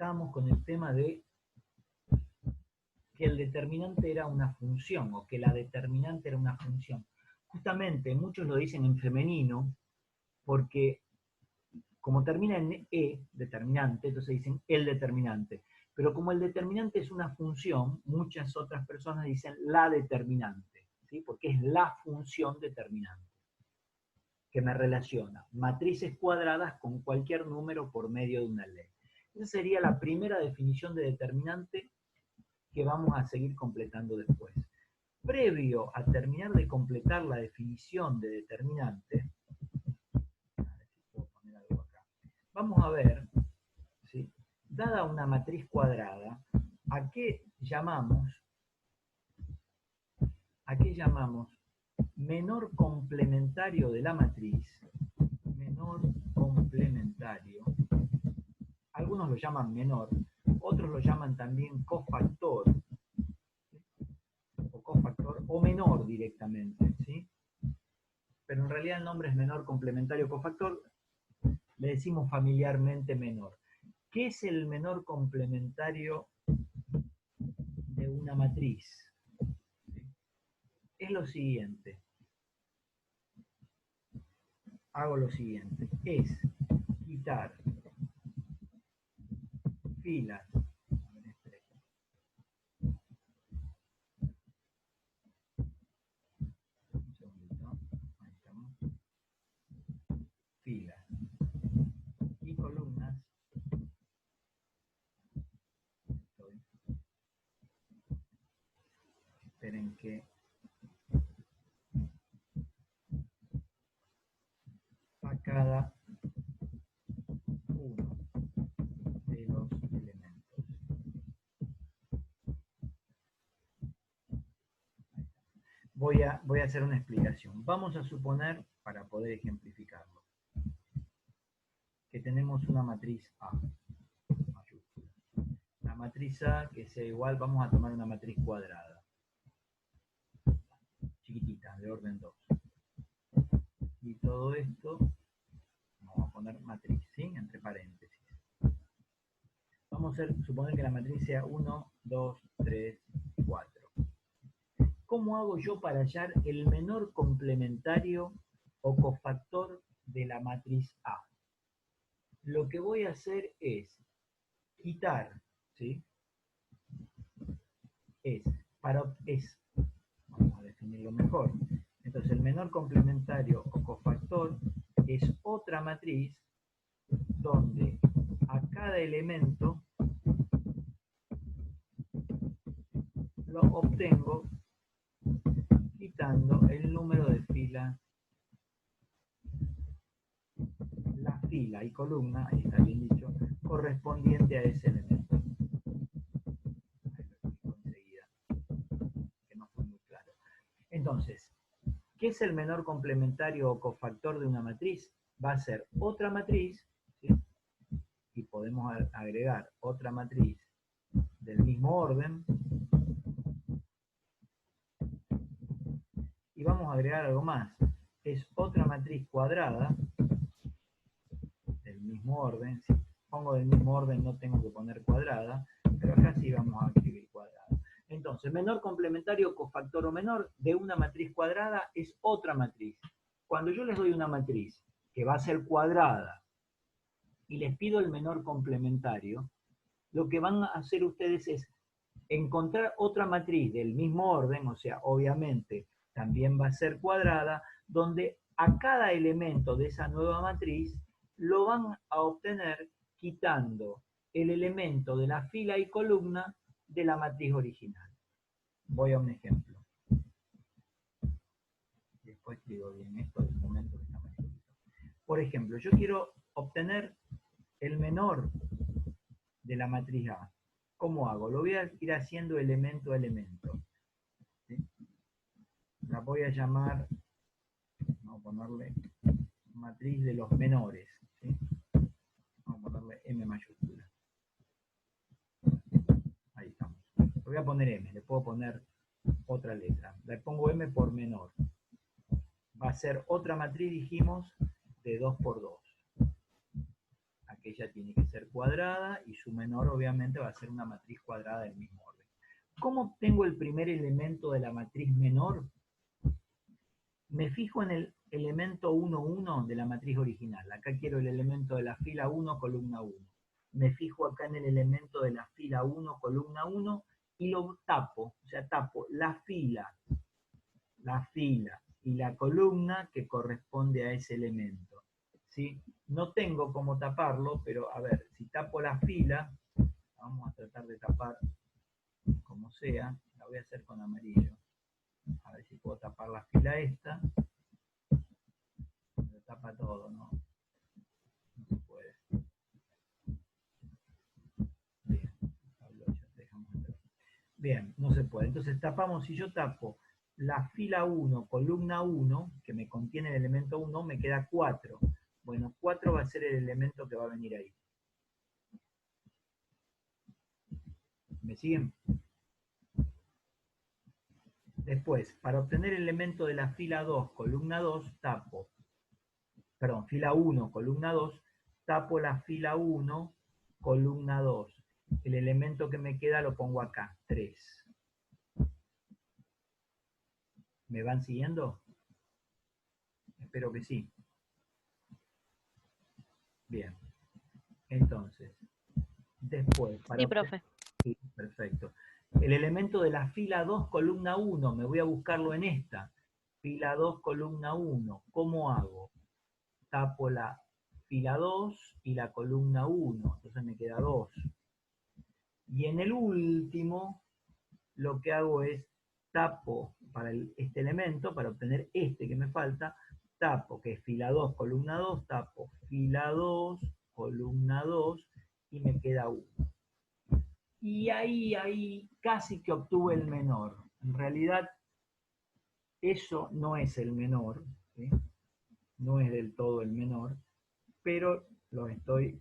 estábamos con el tema de que el determinante era una función, o que la determinante era una función. Justamente, muchos lo dicen en femenino, porque como termina en E, determinante, entonces dicen el determinante. Pero como el determinante es una función, muchas otras personas dicen la determinante, ¿sí? Porque es la función determinante que me relaciona matrices cuadradas con cualquier número por medio de una ley. Esa sería la primera definición de determinante que vamos a seguir completando después. Previo a terminar de completar la definición de determinante, vamos a ver, ¿sí? Dada una matriz cuadrada, ¿a qué llamamos menor complementario de la matriz? Menor complementario. Algunos lo llaman menor, otros lo llaman también cofactor, o cofactor, o menor directamente, ¿sí? Pero en realidad el nombre es menor complementario cofactor, le decimos familiarmente menor. ¿Qué es el menor complementario de una matriz? Es lo siguiente. Hago lo siguiente. Es quitar filas. Un segundito. Ahí estamos. Filas y columnas. Esperen que a cada uno de los elementos. Voy a hacer una explicación. Vamos a suponer, para poder ejemplificarlo, que tenemos una matriz A mayúscula. La matriz A que sea igual, vamos a tomar una matriz cuadrada, chiquitita, de orden 2. Y todo esto, vamos a poner matriz, ¿sí? Entre paréntesis. Vamos a suponer que la matriz sea 1, 2, 3, 4. ¿Cómo hago yo para hallar el menor complementario o cofactor de la matriz A? Lo que voy a hacer es quitar, ¿sí? Vamos a definirlo mejor. Entonces el menor complementario o cofactor es otra matriz donde a cada elemento lo obtengo quitando el número de filas, la fila y columna, ahí está bien dicho, correspondiente a ese elemento. Ahí lo explico enseguida, que no fue muy claro. Entonces, ¿qué es el menor complementario o cofactor de una matriz? Va a ser otra matriz, ¿sí? Y podemos agregar otra matriz del mismo orden. Y vamos a agregar algo más. Es otra matriz cuadrada del mismo orden. Si pongo del mismo orden no tengo que poner cuadrada, pero acá sí vamos a escribir cuadrada. Entonces, menor complementario, cofactor o menor de una matriz cuadrada es otra matriz. Cuando yo les doy una matriz que va a ser cuadrada y les pido el menor complementario, lo que van a hacer ustedes es encontrar otra matriz del mismo orden, o sea, obviamente también va a ser cuadrada, donde a cada elemento de esa nueva matriz lo van a obtener quitando el elemento de la fila y columna de la matriz original. Voy a un ejemplo. Después escribo bien esto del momento que está mal escrito. Por ejemplo, yo quiero obtener el menor de la matriz A. ¿Cómo hago? Lo voy a ir haciendo elemento a elemento. ¿Sí? La voy a llamar, vamos a ponerle matriz de los menores. ¿Sí? Vamos a ponerle M mayúscula. Ahí estamos. Le voy a poner M, le puedo poner otra letra. Le pongo M por menor. Va a ser otra matriz, dijimos, de 2 por 2. ¿A qué que ella tiene que ser cuadrada y su menor obviamente va a ser una matriz cuadrada del mismo orden. ¿Cómo obtengo el primer elemento de la matriz menor? Me fijo en el elemento 1, 1 de la matriz original. Acá quiero el elemento de la fila 1, columna 1. Me fijo acá en el elemento de la fila 1, columna 1 y lo tapo, o sea, tapo la fila y la columna que corresponde a ese elemento. ¿Sí? No tengo cómo taparlo, pero a ver, si tapo la fila, vamos a tratar de tapar como sea, la voy a hacer con amarillo. A ver si puedo tapar la fila esta. Lo tapa todo, ¿no? No se puede. Bien, bien, no se puede. Entonces tapamos, si yo tapo la fila 1, columna 1, que me contiene el elemento 1, me queda 4. Bueno, 4 va a ser el elemento que va a venir ahí. ¿Me siguen? Después, para obtener el elemento de la fila 2, columna 2, tapo, perdón, fila 1, columna 2, tapo la fila 1, columna 2. El elemento que me queda lo pongo acá, 3. ¿Me van siguiendo? Espero que sí. Bien. Entonces, después, para Sí, profe. sí, perfecto. El elemento de la fila 2, columna 1, me voy a buscarlo en esta. Fila 2, columna 1. ¿Cómo hago? Tapo la fila 2 y la columna 1. Entonces me queda 2. Y en el último, lo que hago es tapo para este elemento, para obtener este que me falta, tapo, que es fila 2, columna 2, tapo fila 2, columna 2, y me queda 1. Y ahí casi que obtuve el menor. En realidad, eso no es el menor, ¿sí? No es del todo el menor, pero lo estoy,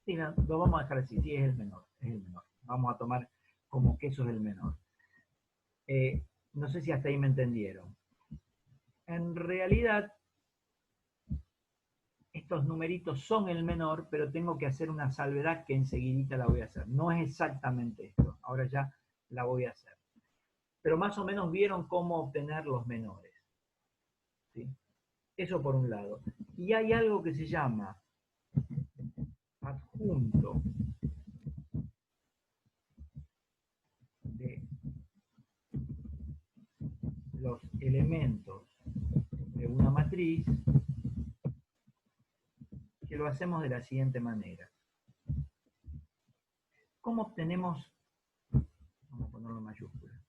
sí, no, lo vamos a dejar así, sí es el menor, es el menor. Vamos a tomar como que eso es el menor. No sé si hasta ahí me entendieron. En realidad, estos numeritos son el menor, pero tengo que hacer una salvedad que enseguidita la voy a hacer. No es exactamente esto, ahora ya la voy a hacer. Pero más o menos vieron cómo obtener los menores. ¿Sí? Eso por un lado. Y hay algo que se llama adjunto de los elementos de una matriz, que lo hacemos de la siguiente manera. ¿Cómo obtenemos? Vamos a ponerlo en mayúscula,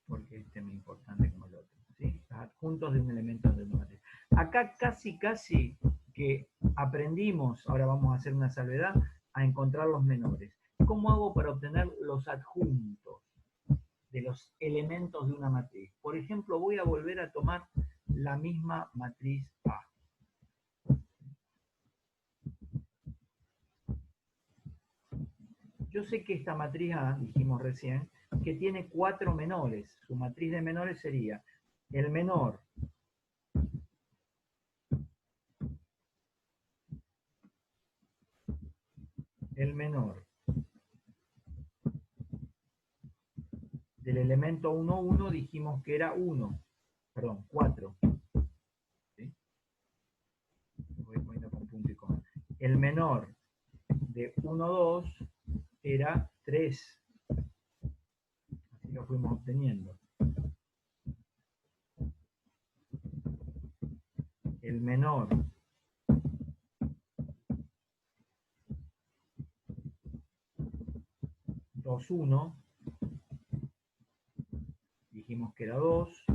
porque este es muy importante como el otro. ¿Sí? Los adjuntos de un elemento de una matriz. Acá casi que aprendimos, ahora vamos a hacer una salvedad, a encontrar los menores. ¿Cómo hago para obtener los adjuntos de los elementos de una matriz? Por ejemplo, voy a volver a tomar la misma matriz A. Yo sé que esta matriz A, dijimos recién, que tiene 4 menores. Su matriz de menores sería el menor del elemento 1, 1, dijimos que era 1, perdón, 4. ¿Sí? Voy poniendo con punto y coma. El menor de 1, 2 era 3. Así lo fuimos obteniendo. El menor dos, 1, dijimos que era 2,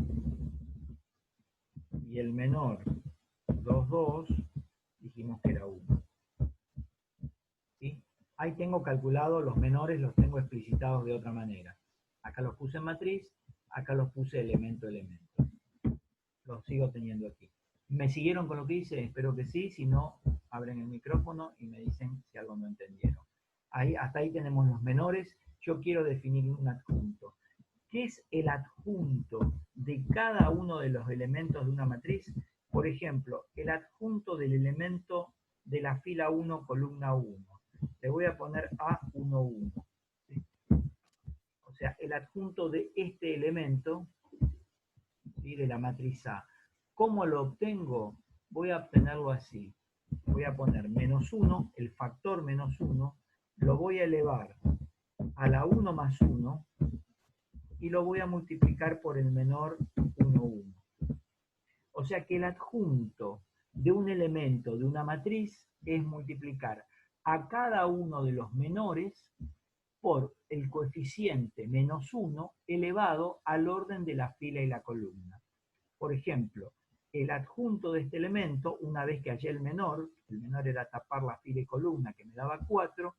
y el menor 2, 2, dijimos que era 1. ¿Sí? Ahí tengo calculado los menores, los tengo explicitados de otra manera. Acá los puse en matriz, acá los puse elemento a elemento. Los sigo teniendo aquí. ¿Me siguieron con lo que hice? Espero que sí, si no, abren el micrófono y me dicen si algo no entendieron. Ahí, hasta ahí tenemos los menores. Yo quiero definir un adjunto. ¿Qué es el adjunto de cada uno de los elementos de una matriz. Por ejemplo, el adjunto del elemento de la fila 1, columna 1. Le voy a poner A11. ¿Sí? O sea, el adjunto de este elemento, ¿sí?, de la matriz A. ¿Cómo lo obtengo? Voy a obtenerlo así. Voy a poner menos 1, el factor menos 1, lo voy a elevar a la 1 más 1 y lo voy a multiplicar por el menor 1, 1. O sea que el adjunto de un elemento de una matriz es multiplicar a cada uno de los menores por el coeficiente menos 1 elevado al orden de la fila y la columna. Por ejemplo, el adjunto de este elemento, una vez que hallé el menor era tapar la fila y columna que me daba 4,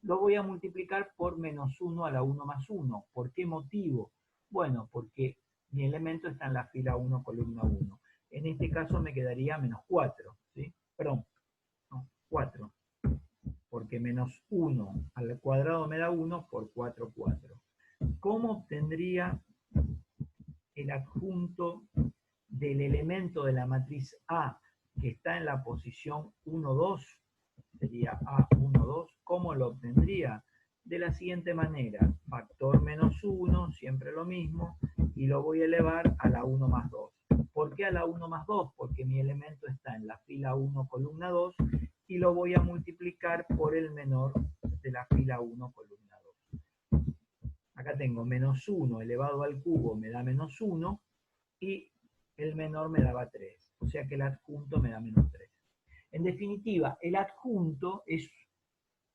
lo voy a multiplicar por menos 1 a la 1 más 1. ¿Por qué motivo? Bueno, porque mi elemento está en la fila 1, columna 1. En este caso me quedaría menos 4, ¿sí? Perdón, no, 4, porque menos 1 al cuadrado me da 1 por 4, 4. ¿Cómo obtendría el adjunto del elemento de la matriz A que está en la posición 1, 2? Sería A1, 2. ¿Cómo lo obtendría? De la siguiente manera: factor menos 1, siempre lo mismo, y lo voy a elevar a la 1 más 2. ¿Por qué a la 1 más 2? Porque mi elemento está en la fila 1, columna 2, y lo voy a multiplicar por el menor de la fila 1, columna 2. Acá tengo menos 1 elevado al cubo, me da menos 1, y el menor me daba 3. O sea que el adjunto me da menos 3. En definitiva, el adjunto es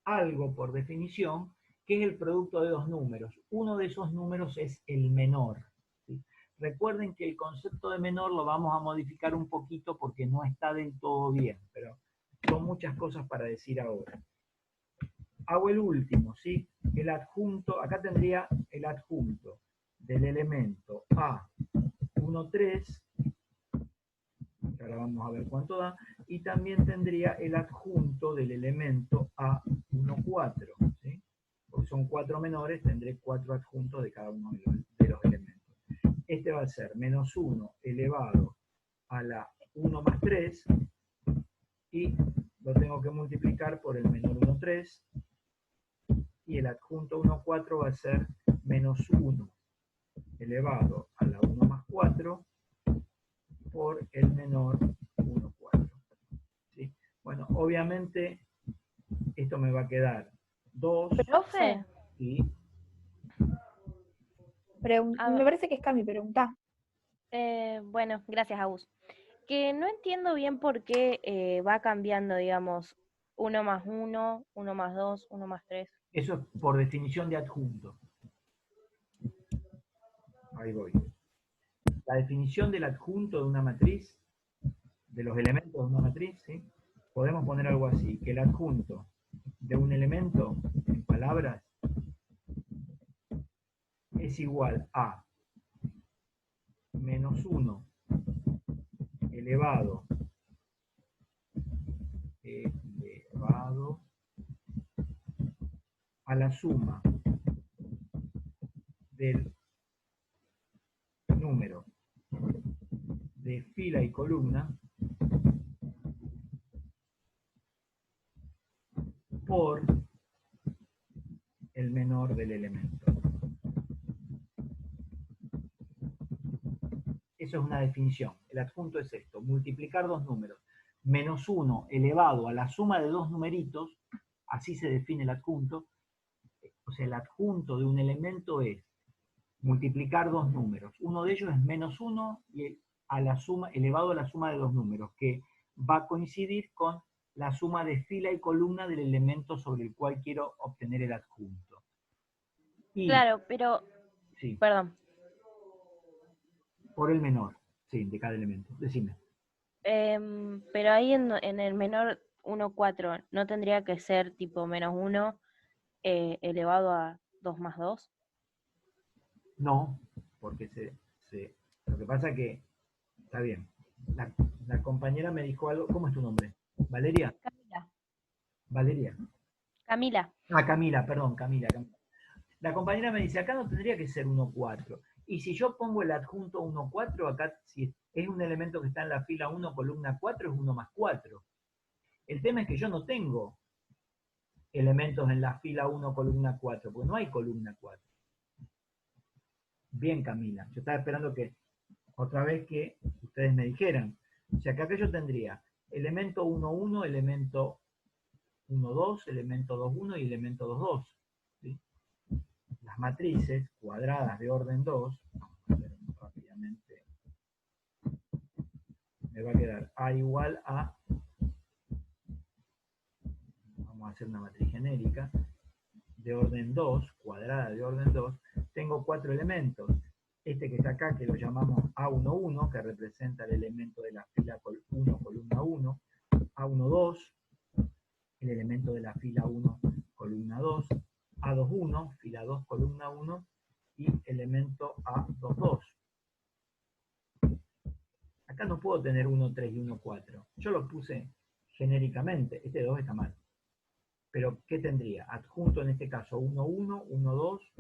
algo, por definición, que es el producto de dos números. Uno de esos números es el menor, ¿sí? Recuerden que el concepto de menor lo vamos a modificar un poquito porque no está del todo bien, pero son muchas cosas para decir ahora. Hago el último, ¿sí? El adjunto, acá tendría el adjunto del elemento A13, que ahora vamos a ver cuánto da, y también tendría el adjunto del elemento A14, ¿sí? Porque son 4 menores, tendré 4 adjuntos de cada uno de los elementos. Este va a ser menos 1 elevado a la 1 más 3, y lo tengo que multiplicar por el menor 1, 3, y el adjunto 1, 4 va a ser menos 1 elevado a la 1 más 4 por el menor 1, 4. ¿Sí? Bueno, obviamente esto me va a quedar 2. Profe, Y me parece que es Cami, pregunta. bueno, gracias, Agus. Que no entiendo bien por qué va cambiando, digamos, 1 más 1, 1 más 2, 1 más 3. eso es por definición de adjunto. Ahí voy. La definición del adjunto de una matriz, de los elementos de una matriz, ¿sí? Podemos poner algo así, que el adjunto de un elemento, en palabras, es igual a menos 1 elevado a la suma del número de fila y columna por el menor del elemento. Eso es una definición. El adjunto es esto: multiplicar dos números. Menos 1 elevado a la suma de dos numeritos, así se define el adjunto. O sea, el adjunto de un elemento es multiplicar dos números. Uno de ellos es menos 1 y a la suma, elevado a la suma de dos números, que va a coincidir con la suma de fila y columna del elemento sobre el cual quiero obtener el adjunto. Y, claro, pero, sí, perdón, por el menor, sí, de cada elemento. Decime. pero ahí en el menor 1, 4, ¿no tendría que ser tipo menos 1 elevado a 2 más 2? No, porque lo que pasa que, está bien, la compañera me dijo algo. ¿Cómo es tu nombre? ¿Valeria? Camila. ¿Valeria? Camila. Ah, Camila, perdón, Camila. La compañera me dice, acá no tendría que ser 1, 4. Y si yo pongo el adjunto 1, 4, acá si es un elemento que está en la fila 1, columna 4, es 1 más 4. El tema es que yo no tengo elementos en la fila 1, columna 4, porque no hay columna 4. Bien, Camila, yo estaba esperando que otra vez que ustedes me dijeran. O sea, que acá yo tendría elemento 1, 1, elemento 1, 2, elemento 2, 1 y elemento 2, 2. ¿Sí? Las matrices cuadradas de orden 2, rápidamente, me va a quedar A igual a, vamos a hacer una matriz genérica, de orden 2, cuadrada de orden 2, tengo 4 elementos. Este que está acá, que lo llamamos A11, que representa el elemento de la fila 1, columna 1, A12, el elemento de la fila 1, columna 2, A21, fila 2, columna 1, y elemento A22. Acá no puedo tener 1, 3 y 1, 4. Yo lo puse genéricamente, este 2 está mal. Pero, ¿qué tendría? Adjunto en este caso 1, 1, 1, 2,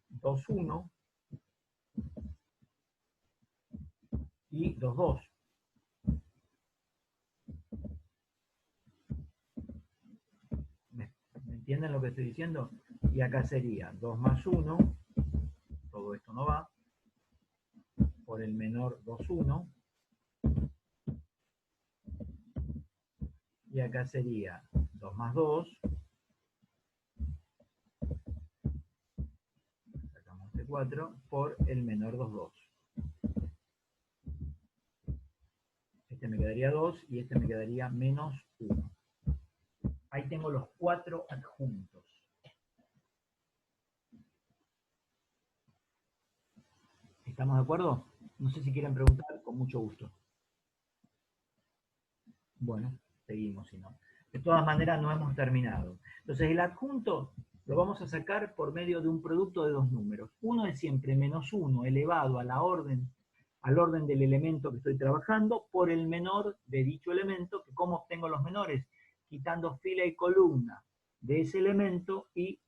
2, 1 y 2, 2. ¿Me entienden lo que estoy diciendo? Y acá sería 2 más 1, todo esto no va, por el menor 2, 1. Y acá sería 2 más 2. Sacamos este 4 por el menor 2, 2. Este me quedaría 2 y este me quedaría menos 1. Ahí tengo los 4 adjuntos. ¿Estamos de acuerdo? No sé si quieren preguntar, con mucho gusto. Bueno, seguimos si no. De todas maneras no hemos terminado. Entonces el adjunto lo vamos a sacar por medio de un producto de dos números. Uno es siempre menos 1 elevado a la orden, al orden del elemento que estoy trabajando por el menor de dicho elemento, que ¿cómo obtengo los menores? Quitando fila y columna de ese elemento y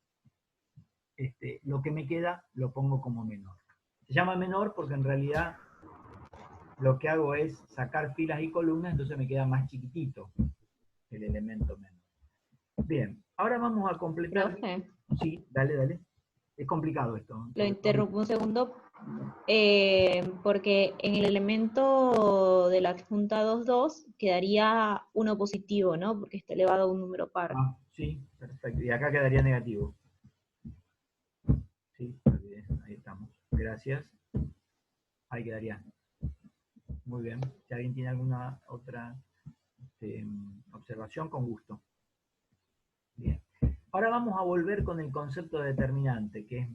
lo que me queda lo pongo como menor. Se llama menor porque en realidad lo que hago es sacar filas y columnas, entonces me queda más chiquitito el elemento menor. Bien, ahora vamos a completar. Profe. Sí, dale, dale. Es complicado esto. Lo interrumpo un segundo, porque en el elemento de la adjunta 2, 2 quedaría 1 positivo, ¿no? Porque está elevado a un número par. Ah, sí, perfecto. Y acá quedaría negativo. Sí, ahí estamos. Gracias. Ahí quedaría. Muy bien. Si alguien tiene alguna otra observación, con gusto. Bien. Ahora vamos a volver con el concepto de determinante, que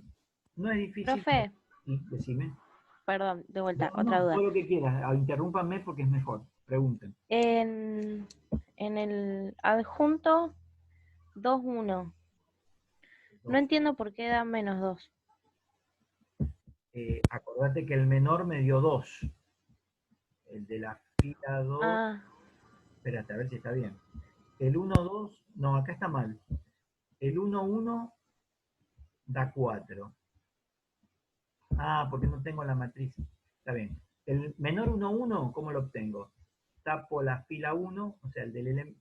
no es difícil. Profe. Sí, decime. Perdón, de vuelta, No, otra duda. todo lo que quieras, interrúmpanme porque es mejor. Pregunten. En el adjunto 2, 1. No entiendo por qué da menos 2. Acordate que el menor me dio 2. El de la fila 2. Ah. Espérate, a ver si está bien. El 1, 2. No, acá está mal. El 1, 1 da 4. Ah, porque no tengo la matriz. Está bien. El menor 1, 1, ¿cómo lo obtengo? Tapo la fila 1, o sea, el del elemento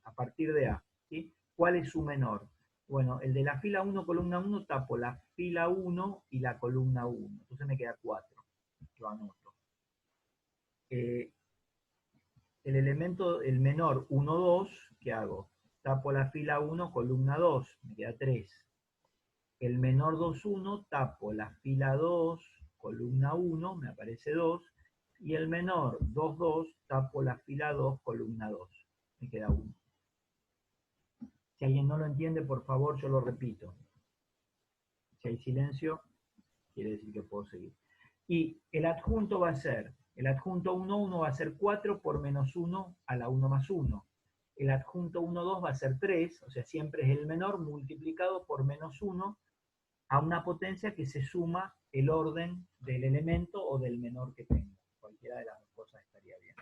a partir de A. ¿Sí? ¿Cuál es su menor? Bueno, el de la fila 1, columna 1, tapo la fila 1 y la columna 1. Entonces me queda 4. Lo anoto. El elemento, el menor 1, 2, ¿qué hago? Tapo la fila 1, columna 2, me queda 3. El menor 2, 1, tapo la fila 2, columna 1, me aparece 2. Y el menor 2, 2, tapo la fila 2, columna 2, me queda 1. Si alguien no lo entiende, por favor, yo lo repito. Si hay silencio, quiere decir que puedo seguir. Y el adjunto va a ser, el adjunto 1, 1 va a ser 4 por menos 1 a la 1 más 1. El adjunto 1, 2 va a ser 3, o sea, siempre es el menor multiplicado por menos 1 a una potencia que se suma el orden del elemento o del menor que tenga. Cualquiera de las dos cosas estaría bien.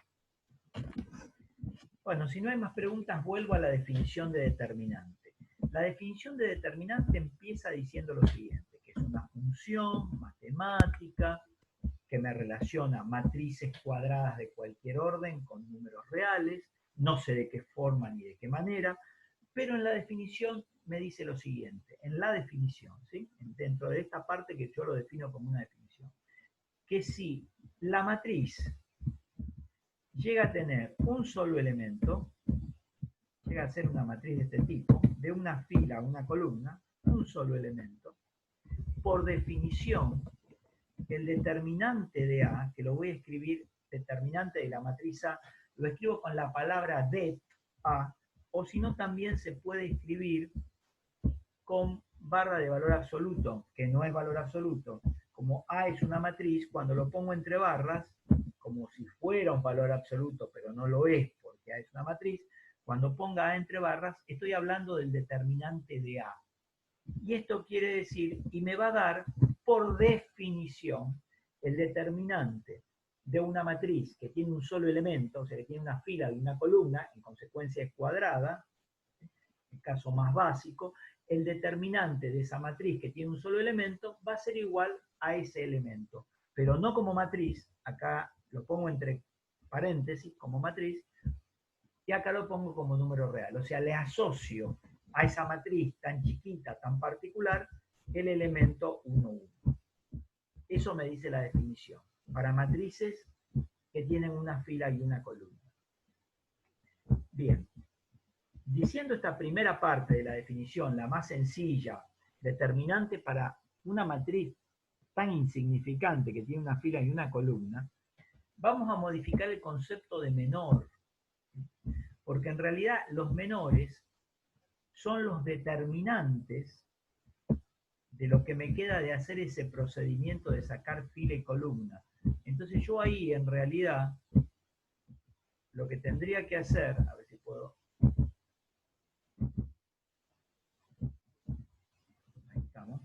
Bueno, si no hay más preguntas, vuelvo a la definición de determinante. La definición de determinante empieza diciendo lo siguiente, que es una función matemática matemática, que me relaciona matrices cuadradas de cualquier orden con números reales, no sé de qué forma ni de qué manera, pero en la definición me dice lo siguiente, en la definición, ¿sí? Dentro de esta parte que yo lo defino como una definición, que si la matriz llega a tener un solo elemento, llega a ser una matriz de este tipo, de una fila a una columna, un solo elemento, por definición, el determinante de A, que lo voy a escribir, determinante de la matriz A, lo escribo con la palabra det A, o si no también se puede escribir con barra de valor absoluto, que no es valor absoluto. Como A es una matriz, cuando lo pongo entre barras, como si fuera un valor absoluto, pero no lo es porque A es una matriz, cuando ponga A entre barras, estoy hablando del determinante de A. Y esto quiere decir, y me va a dar, por definición, el determinante de una matriz que tiene un solo elemento, o sea, que tiene una fila y una columna, en consecuencia es cuadrada, el caso más básico, el determinante de esa matriz que tiene un solo elemento va a ser igual a ese elemento, pero no como matriz, acá lo pongo entre paréntesis como matriz, y acá lo pongo como número real, o sea, le asocio a esa matriz tan chiquita, tan particular, el elemento 1, 1. Eso me dice la definición, para matrices que tienen una fila y una columna. Bien, diciendo esta primera parte de la definición, la más sencilla, determinante para una matriz tan insignificante que tiene una fila y una columna, vamos a modificar el concepto de menor, porque en realidad los menores son los determinantes de lo que me queda de hacer ese procedimiento de sacar fila y columna. Entonces yo ahí en realidad lo que tendría que hacer, a ver si puedo, ahí estamos,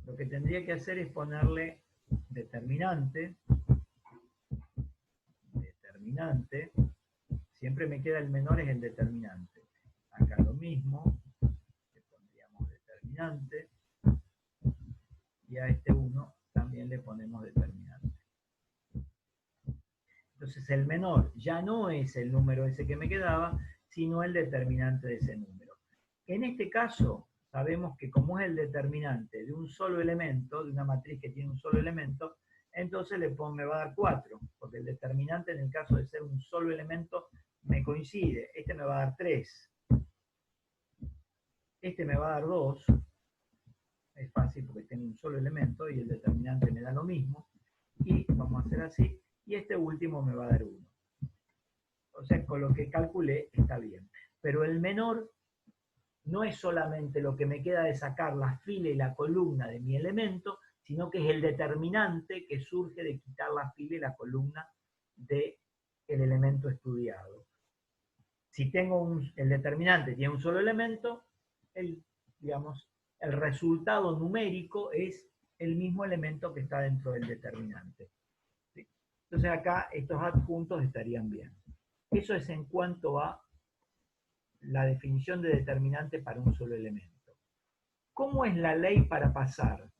lo que tendría que hacer es ponerle determinante, siempre me queda el menor es el determinante. Acá lo mismo, le pondríamos determinante, y a este 1 también le ponemos determinante. Entonces el menor ya no es el número ese que me quedaba, sino el determinante de ese número. En este caso, sabemos que como es el determinante de un solo elemento, de una matriz que tiene un solo elemento, entonces me va a dar 4, porque el determinante en el caso de ser un solo elemento me coincide. Este me va a dar 3. Este me va a dar 2. Es fácil porque tengo un solo elemento y el determinante me da lo mismo. Y vamos a hacer así. Y este último me va a dar 1. O sea, con lo que calculé está bien. Pero el menor no es solamente lo que me queda de sacar la fila y la columna de mi elemento, sino que es el determinante que surge de quitar la fila y la columna del elemento estudiado. Si tengo el determinante tiene un solo elemento, el resultado numérico es el mismo elemento que está dentro del determinante. ¿Sí? Entonces acá estos adjuntos estarían bien. Eso es en cuanto a la definición de determinante para un solo elemento. ¿Cómo es la ley para pasar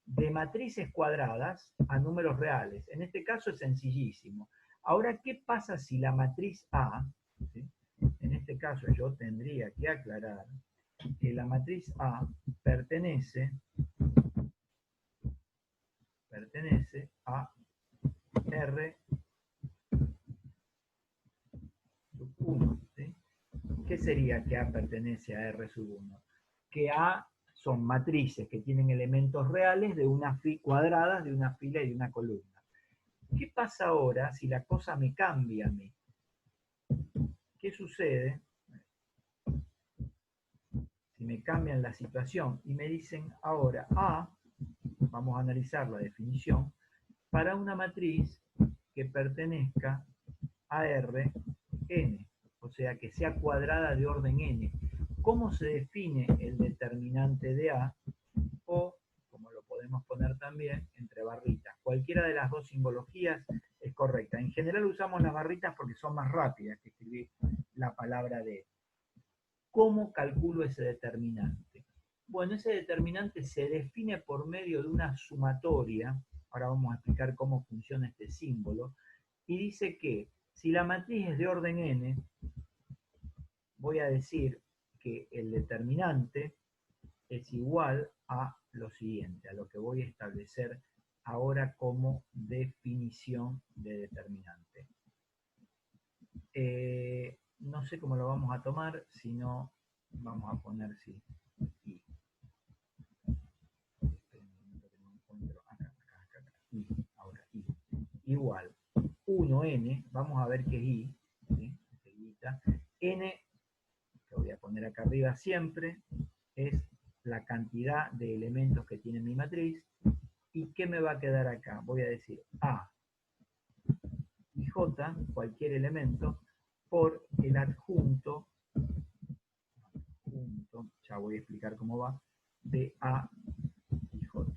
de matrices cuadradas a números reales? En este caso es sencillísimo. Ahora, ¿qué pasa si la matriz A, ¿sí? En este caso yo tendría que aclarar que la matriz A pertenece a R sub 1. ¿Sí? ¿Qué sería que A pertenece a R sub 1? Que A son matrices que tienen elementos reales de una cuadradas de una fila y de una columna. ¿Qué pasa ahora si la cosa me cambia a mí? ¿Qué sucede si me cambian la situación y me dicen ahora A, vamos a analizar la definición, para una matriz que pertenezca a R, n, o sea que sea cuadrada de orden n? ¿Cómo se define el determinante de A? O, como lo podemos poner también, entre barritas. Cualquiera de las dos simbologías es correcta. En general usamos las barritas porque son más rápidas que escribir la palabra de. ¿Cómo calculo ese determinante? Bueno, ese determinante se define por medio de una sumatoria Ahora vamos a explicar cómo funciona este símbolo. Y dice que si la matriz es de orden n, voy a decir que el determinante es igual a lo siguiente, a lo que voy a establecer ahora como definición de determinante. No sé cómo lo vamos a tomar, sino vamos a poner sí, i. I, ahora i. Igual 1n, vamos a ver qué es i, ¿sí? N, que voy a poner acá arriba siempre, es la cantidad de elementos que tiene mi matriz. ¿Y qué me va a quedar acá? Voy a decir A y J, cualquier elemento, por el adjunto, ya voy a explicar cómo va, de A y J.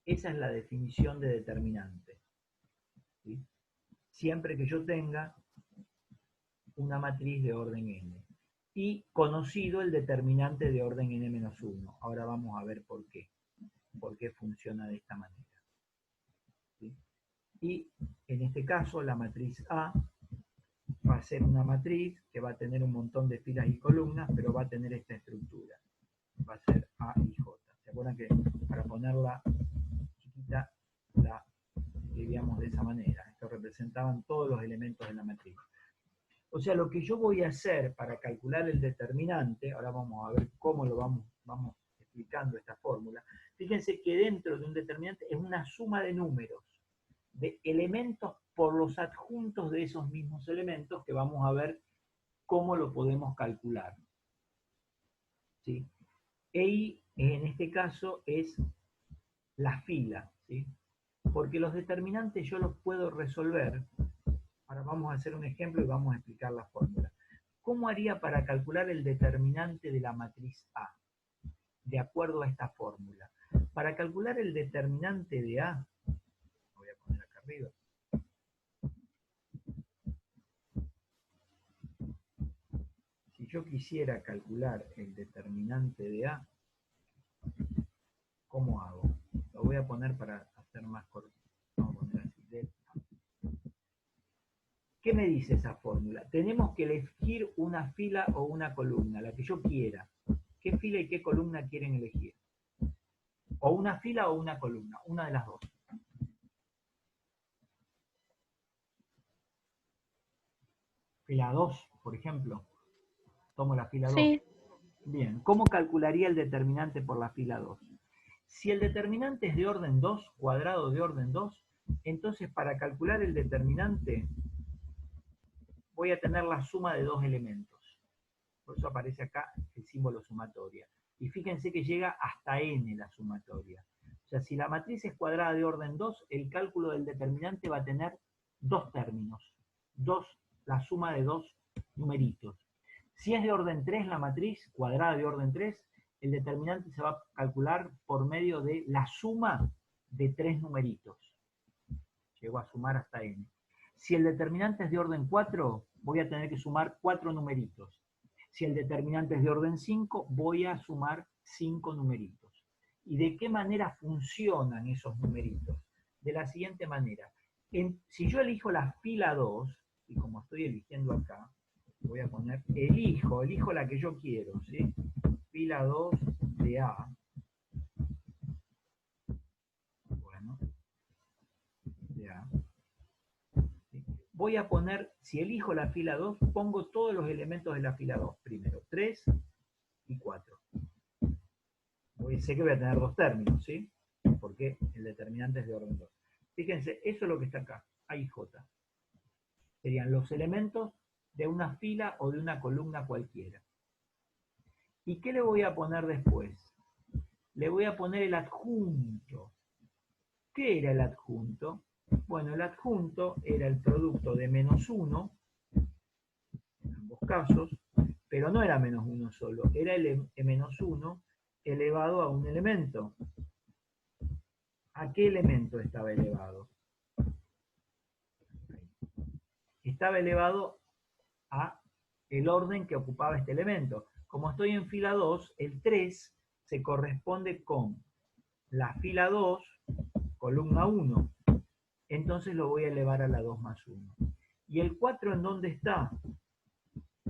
Esa es la definición de determinante, ¿sí? Siempre que yo tenga una matriz de orden n. Y conocido el determinante de orden n-1. Ahora vamos a ver por qué. Por qué funciona de esta manera. ¿Sí? Y en este caso la matriz A va a ser una matriz que va a tener un montón de filas y columnas, pero va a tener esta estructura. Va a ser A y J. ¿Se acuerdan que para ponerla chiquita la escribíamos de esa manera? Esto representaban todos los elementos de la matriz. O sea, lo que yo voy a hacer para calcular el determinante, ahora vamos a ver cómo lo vamos explicando esta fórmula. Fíjense que dentro de un determinante es una suma de números, de elementos por los adjuntos de esos mismos elementos, que vamos a ver cómo lo podemos calcular. ¿Sí? EI en este caso es la fila, ¿sí? Porque los determinantes yo los puedo resolver. Ahora vamos a hacer un ejemplo y vamos a explicar la fórmula. ¿Cómo haría para calcular el determinante de la matriz A? De acuerdo a esta fórmula. Para calcular el determinante de A, lo voy a poner acá arriba. Si yo quisiera calcular el determinante de A, ¿cómo hago? Lo voy a poner para hacer más corto. Vamos a poner así. ¿Qué me dice esa fórmula? Tenemos que elegir una fila o una columna, la que yo quiera. ¿Qué fila y qué columna quieren elegir? O una fila o una columna, una de las dos. Fila 2, por ejemplo. Tomo la fila 2. Sí. Bien, ¿cómo calcularía el determinante por la fila 2? Si el determinante es de orden 2, cuadrado de orden 2, entonces para calcular el determinante voy a tener la suma de dos elementos. Por eso aparece acá el símbolo sumatoria. Y fíjense que llega hasta n la sumatoria. O sea, si la matriz es cuadrada de orden 2, el cálculo del determinante va a tener dos términos. La suma de dos numeritos. Si es de orden 3 la matriz, cuadrada de orden 3, el determinante se va a calcular por medio de la suma de tres numeritos. Llego a sumar hasta n. Si el determinante es de orden 4, voy a tener que sumar 4 numeritos. Si el determinante es de orden 5, voy a sumar 5 numeritos. ¿Y de qué manera funcionan esos numeritos? De la siguiente manera. Si yo elijo la fila 2, y como estoy eligiendo acá, voy a poner elijo la que yo quiero, ¿sí? Fila 2 de A. Bueno, de A. Voy a poner, si elijo la fila 2, pongo todos los elementos de la fila 2. Primero, 3 y 4. Sé que voy a tener dos términos, ¿sí? Porque el determinante es de orden 2. Fíjense, eso es lo que está acá, A y J. Serían los elementos de una fila o de una columna cualquiera. ¿Y qué le voy a poner después? Le voy a poner el adjunto. ¿Qué era el adjunto? Bueno, el adjunto era el producto de -1, en ambos casos, pero no era -1 solo, era el -1 elevado a un elemento. ¿A qué elemento estaba elevado? Estaba elevado a el orden que ocupaba este elemento. Como estoy en fila 2, el 3 se corresponde con la fila 2, columna 1. Entonces lo voy a elevar a la 2 más 1. ¿Y el 4 en dónde está?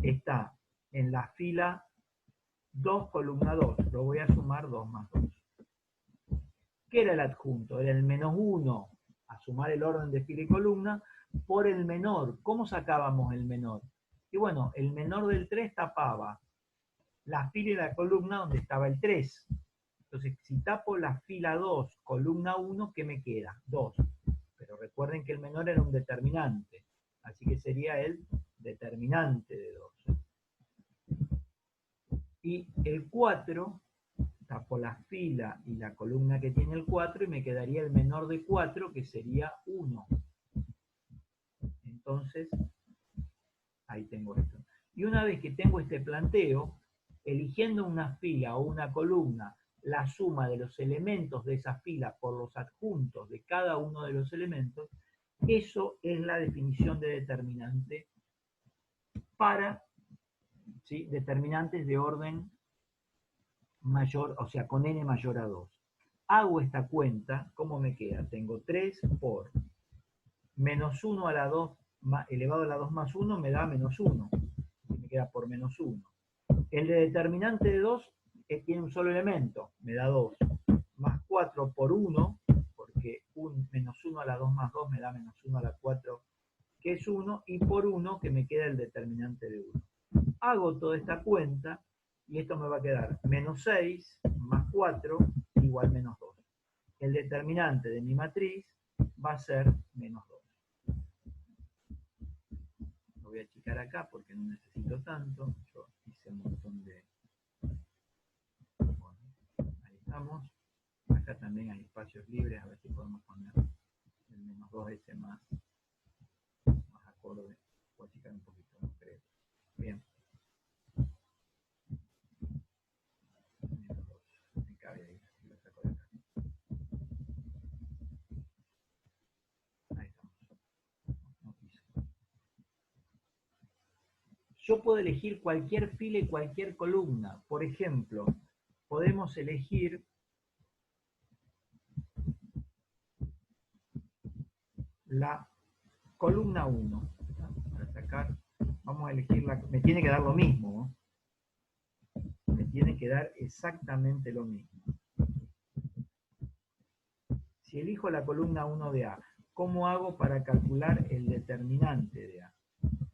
Está en la fila 2, columna 2. Lo voy a sumar 2 más 2. ¿Qué era el adjunto? Era el menos 1, a sumar el orden de fila y columna, por el menor. ¿Cómo sacábamos el menor? Y bueno, el menor del 3 tapaba la fila y la columna donde estaba el 3. Entonces, si tapo la fila 2, columna 1, ¿qué me queda? 2. Pero recuerden que el menor era un determinante. Así que sería el determinante de 2. Y el 4, tapo la fila y la columna que tiene el 4 y me quedaría el menor de 4, que sería 1. Entonces, ahí tengo esto. Y una vez que tengo este planteo, eligiendo una fila o una columna, la suma de los elementos de esa fila por los adjuntos de cada uno de los elementos, eso es la definición de determinante para, ¿sí?, determinantes de orden mayor, o sea, con n mayor a 2. Hago esta cuenta, ¿cómo me queda? Tengo 3 por menos 1 a la 2 elevado a la 2 más 1 me da menos 1. Me queda por menos 1. El de determinante de 2 tiene un solo elemento, me da 2. Más 4 por 1, porque menos 1 a la 2 más 2 me da menos 1 a la 4, que es 1, y por 1 que me queda el determinante de 1. Hago toda esta cuenta y esto me va a quedar menos 6 más 4 igual menos 2. El determinante de mi matriz va a ser menos 2. Lo voy a achicar acá porque no necesito tanto. Yo hice un montón de... Bueno, ahí estamos. Acá también hay espacios libres, a ver si podemos poner el menos 2S más acorde. Voy a achicar un poquito, no creo. Bien. Menos 2. Me cabe ahí, así lo saco de acá. Ahí estamos. No quiso. Yo puedo elegir cualquier fila y cualquier columna. Por ejemplo, podemos elegir la columna 1. Para sacar, vamos a elegir la... Me tiene que dar lo mismo, ¿no? Me tiene que dar exactamente lo mismo. Si elijo la columna 1 de A, ¿cómo hago para calcular el determinante de A?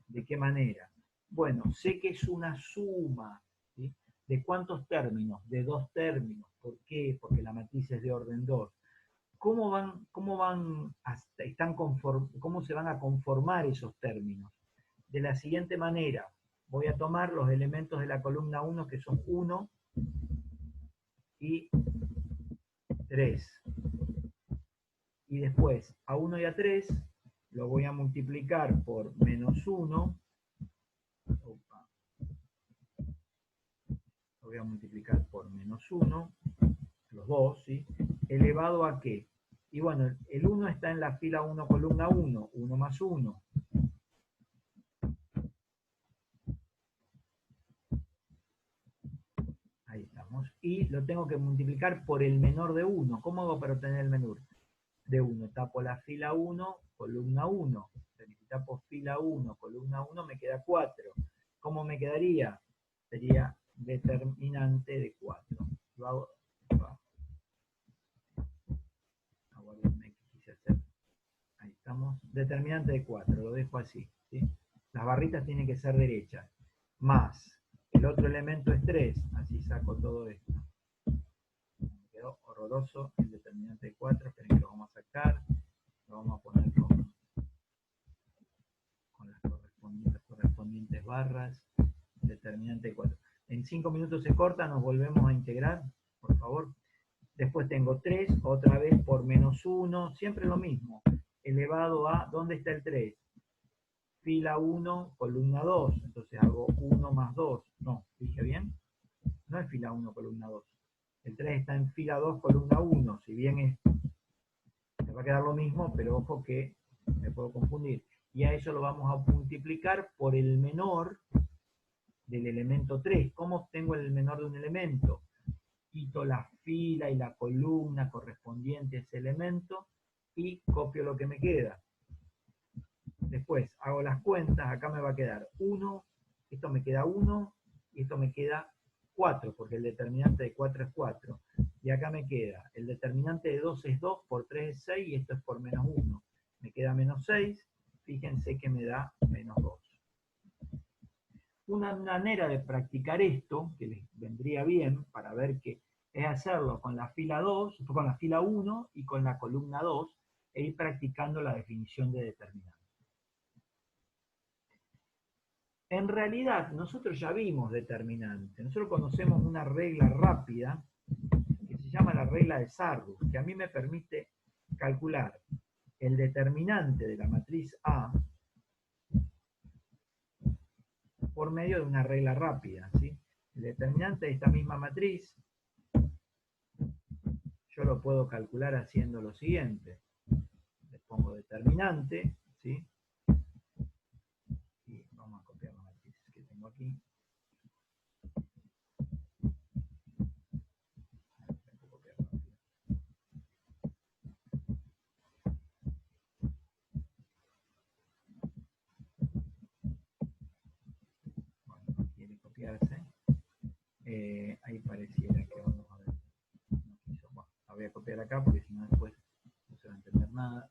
¿De qué manera? Bueno, sé que es una suma, ¿sí?, ¿de cuántos términos? De 2 términos. ¿Por qué? Porque la matriz es de orden 2. ¿Cómo se van a conformar esos términos? De la siguiente manera, voy a tomar los elementos de la columna 1, que son 1 y 3. Y después, a 1 y a 3, lo voy a multiplicar por menos 1. Lo voy a multiplicar por menos 1, los dos, ¿sí? ¿Elevado a qué? Y bueno, el 1 está en la fila 1, columna 1, 1 más 1. Ahí estamos. Y lo tengo que multiplicar por el menor de 1. ¿Cómo hago para obtener el menor de 1? Tapo la fila 1, columna 1. Si tapo fila 1, columna 1, me queda 4. ¿Cómo me quedaría? Sería determinante de 4. Lo hago... Aguárdenme que quise hacer. Ahí estamos. Determinante de 4. Lo dejo así, ¿sí? Las barritas tienen que ser derechas. Más el otro elemento es 3. Así saco todo esto. Me quedó horroroso el determinante de 4. Esperen que lo vamos a sacar. Lo vamos a poner con las correspondientes barras. Determinante de 4. En 5 minutos se corta. Nos volvemos a integrar, por favor. Después tengo 3, otra vez por menos 1. Siempre lo mismo. Elevado a... ¿Dónde está el 3? Fila 1, columna 2. Entonces hago 1 más 2. No, ¿dije bien? No es fila 1, columna 2. El 3 está en fila 2, columna 1. Si bien me va a quedar lo mismo, pero ojo que me puedo confundir. Y a eso lo vamos a multiplicar por el menor del elemento 3. ¿Cómo obtengo el menor de un elemento? Quito la fila y la columna correspondiente a ese elemento y copio lo que me queda. Después hago las cuentas, acá me va a quedar 1, esto me queda 1 y esto me queda 4, porque el determinante de 4 es 4. Y acá me queda, el determinante de 2 es 2, por 3 es 6 y esto es por menos 1. Me queda menos 6, fíjense que me da menos 2. Una manera de practicar esto, que les vendría bien para ver que es hacerlo con la fila 2, con la fila 1 y con la columna 2, e ir practicando la definición de determinante. En realidad, nosotros ya vimos determinante. Nosotros conocemos una regla rápida que se llama la regla de Sarrus, que a mí me permite calcular el determinante de la matriz A por medio de una regla rápida, ¿sí? El determinante de esta misma matriz, yo lo puedo calcular haciendo lo siguiente. Le pongo determinante, ¿sí? Y vamos a copiar la matriz que tengo aquí. Bueno, quiere copiarse. Ahí pareciera que vamos a ver. No quiso. Bueno, la voy a copiar acá porque si no después no se va a entender nada.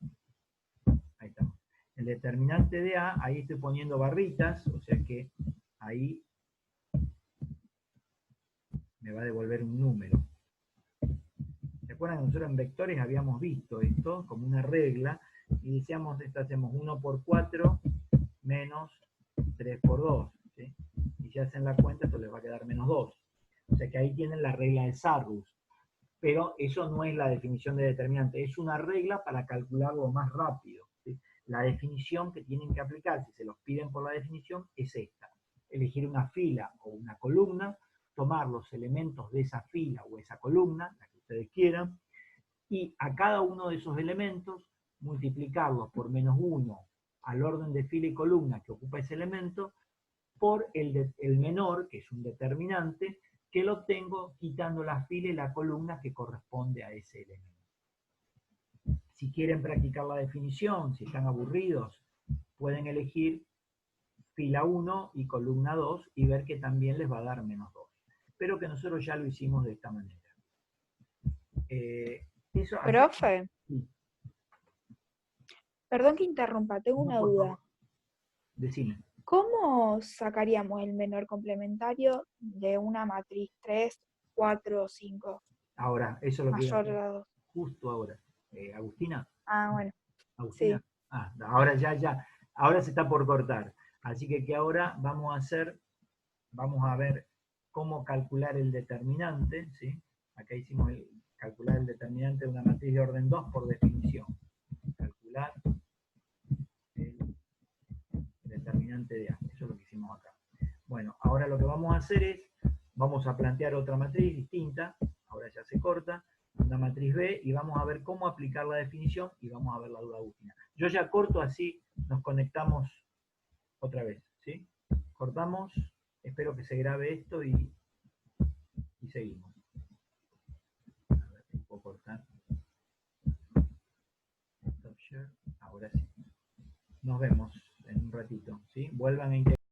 Ahí estamos. El determinante de A, ahí estoy poniendo barritas, o sea que ahí me va a devolver un número. ¿Se acuerdan que nosotros en vectores habíamos visto esto como una regla? Y decíamos, esto hacemos 1 por 4 menos 3 por 2. ¿Sí? Y si hacen la cuenta, esto les va a quedar menos 2. O sea que ahí tienen la regla de Sarrus. Pero eso no es la definición de determinante, es una regla para calcularlo más rápido. ¿Sí? La definición que tienen que aplicar, si se los piden por la definición, es esta. Elegir una fila o una columna, tomar los elementos de esa fila o esa columna, la que ustedes quieran, y a cada uno de esos elementos multiplicarlos por menos 1 al orden de fila y columna que ocupa ese elemento, por el menor, que es un determinante, que lo tengo quitando la fila y la columna que corresponde a ese elemento. Si quieren practicar la definición, si están aburridos, pueden elegir fila 1 y columna 2 y ver que también les va a dar menos 2. Pero que nosotros ya lo hicimos de esta manera. Profe, sí. Perdón que interrumpa, tengo una duda. Decime. ¿Cómo sacaríamos el menor complementario de una matriz 3, 4 o 5? Ahora, eso es lo que mayor a 2. Justo ahora. Agustina. Bueno. Agustina. Sí. Ahora ya. Ahora se está por cortar. Así que ahora vamos a hacer, vamos a ver cómo calcular el determinante, ¿sí? Acá hicimos calcular el determinante de una matriz de orden 2 por definición. Calcular el determinante de A. Eso es lo que hicimos acá. Bueno, ahora lo que vamos a hacer es, vamos a plantear otra matriz distinta, ahora ya se corta, una matriz B, y vamos a ver cómo aplicar la definición y vamos a ver la duda Agustina. Yo ya corto, así nos conectamos otra vez, ¿sí? Cortamos, espero que se grabe esto y seguimos. A ver, puedo cortar. Stop share. Ahora sí. Nos vemos en un ratito, ¿sí? Vuelvan a integrar.